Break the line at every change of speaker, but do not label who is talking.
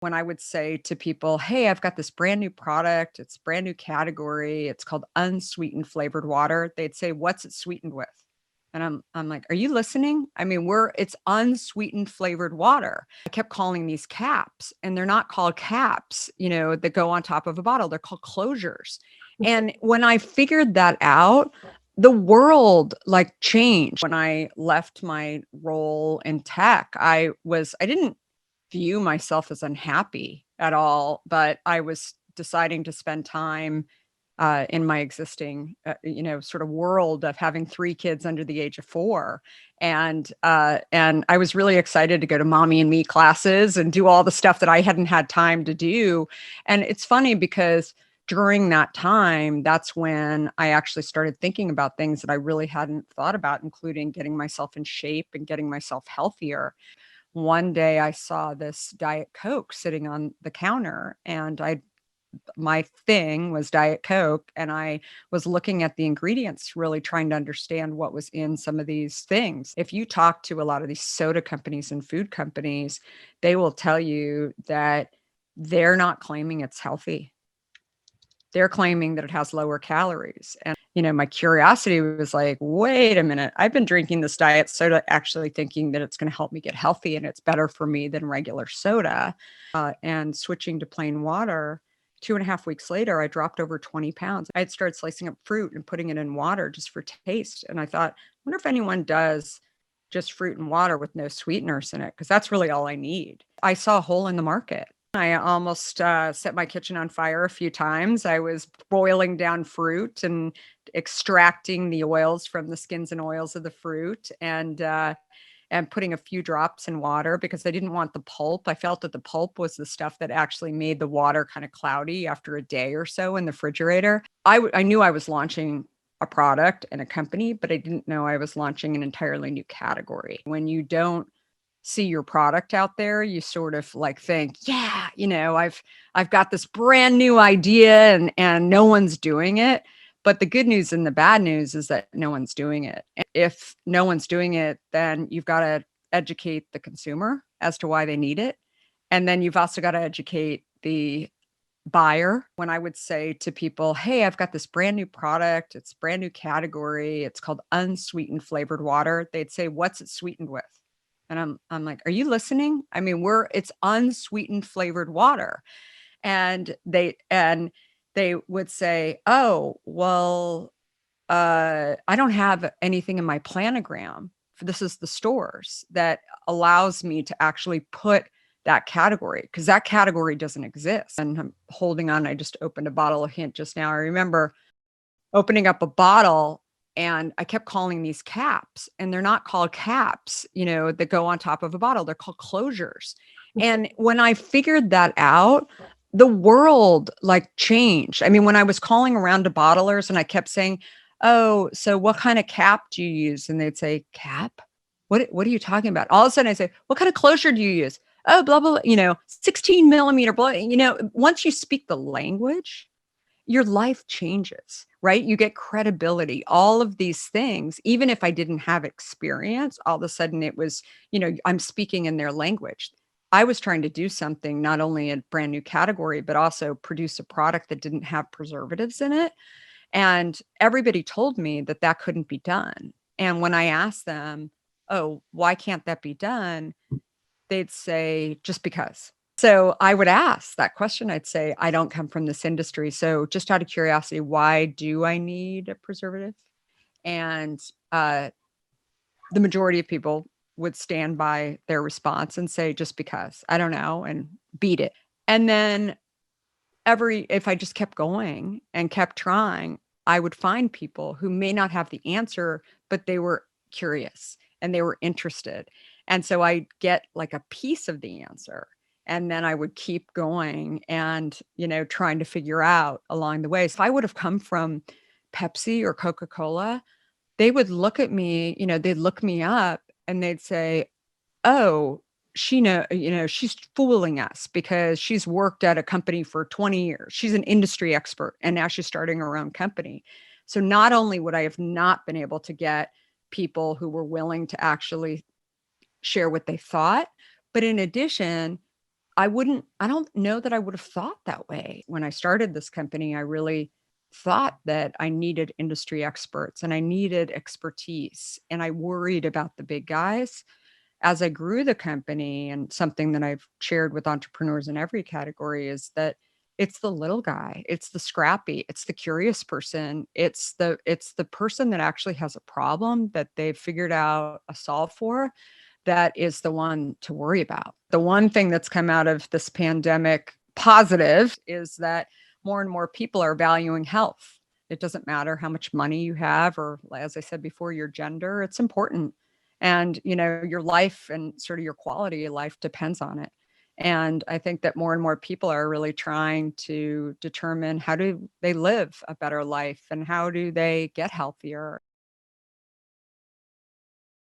When I would say to people, "Hey, I've got this brand new product, it's a brand new category, it's called unsweetened flavored water," they'd say, "What's it sweetened with?" And I'm like, "Are you listening? I mean, it's unsweetened flavored water." I kept calling these caps, and they're not called caps, that go on top of a bottle. They're called closures. And when I figured that out, the world like changed. When I left my role in tech, I didn't view myself as unhappy at all, but I was deciding to spend time in my existing, sort of world of having 3 kids under the age of 4. And I was really excited to go to mommy and me classes and do all the stuff that I hadn't had time to do. And it's funny because during that time, that's when I actually started thinking about things that I really hadn't thought about, including getting myself in shape and getting myself healthier. One day I saw this Diet Coke sitting on the counter, and my thing was Diet Coke, and I was looking at the ingredients, really trying to understand what was in some of these things. If you talk to a lot of these soda companies and food companies, they will tell you that they're not claiming it's healthy. They're claiming that it has lower calories. And, my curiosity was like, wait a minute, I've been drinking this diet soda, actually thinking that it's going to help me get healthy and it's better for me than regular soda. And switching to plain water, 2.5 weeks later, I dropped over 20 pounds. I had started slicing up fruit and putting it in water just for taste. And I thought, I wonder if anyone does just fruit and water with no sweeteners in it, because that's really all I need. I saw a hole in the market. I almost set my kitchen on fire a few times. I was boiling down fruit and extracting the oils from the skins and oils of the fruit, and putting a few drops in water because I didn't want the pulp. I felt that the pulp was the stuff that actually made the water kind of cloudy after a day or so in the refrigerator. I knew I was launching a product and a company, but I didn't know I was launching an entirely new category. When you don't see your product out there, you sort of like think, yeah, I've got this brand new idea, and no one's doing it. But the good news and the bad news is that no one's doing it. And if no one's doing it, then you've got to educate the consumer as to why they need it. And then you've also got to educate the buyer. When I would say to people, "Hey, I've got this brand new product, it's a brand new category, it's called unsweetened flavored water," they'd say, "What's it sweetened with?" And I'm like, "Are you listening? I mean, it's unsweetened flavored water." And they would say, "Oh, well, I don't have anything in my planogram. This is the stores that allows me to actually put that category, because that category doesn't exist." And I'm holding on. I just opened a bottle of Hint just now. I remember opening up a bottle, and I kept calling these caps, and they're not called caps, that go on top of a bottle. They're called closures. And when I figured that out, the world like changed. I mean, when I was calling around to bottlers and I kept saying, "Oh, so what kind of cap do you use?" And they'd say, "Cap? What are you talking about?" All of a sudden I say, "What kind of closure do you use?" "Oh, blah, blah, 16 millimeter, blah." Once you speak the language, your life changes, right? You get credibility, all of these things. Even if I didn't have experience, all of a sudden it was, I'm speaking in their language. I was trying to do something, not only a brand new category, but also produce a product that didn't have preservatives in it. And everybody told me that that couldn't be done. And when I asked them, "Oh, why can't that be done?" They'd say, "Just because." So I would ask that question. I'd say, "I don't come from this industry. So just out of curiosity, why do I need a preservative?" And the majority of people would stand by their response and say, "Just because, I don't know," and beat it. And then if I just kept going and kept trying, I would find people who may not have the answer, but they were curious and they were interested. And so I get like a piece of the answer. And then I would keep going and, trying to figure out along the way. So if I would have come from Pepsi or Coca-Cola, they would look at me, they'd look me up and they'd say, "Oh, she's fooling us because she's worked at a company for 20 years. She's an industry expert and now she's starting her own company." So not only would I have not been able to get people who were willing to actually share what they thought, but in addition, I don't know that I would have thought that way. When I started this company, I really thought that I needed industry experts and I needed expertise, and I worried about the big guys. As I grew the company, and something that I've shared with entrepreneurs in every category is that it's the little guy, it's the scrappy, it's the curious person, it's the person that actually has a problem that they've figured out a solve for, that is the one to worry about. The one thing that's come out of this pandemic positive is that more and more people are valuing health. It doesn't matter how much money you have, or as I said before, your gender, it's important. And, your life and sort of your quality of life depends on it. And I think that more and more people are really trying to determine how do they live a better life and how do they get healthier.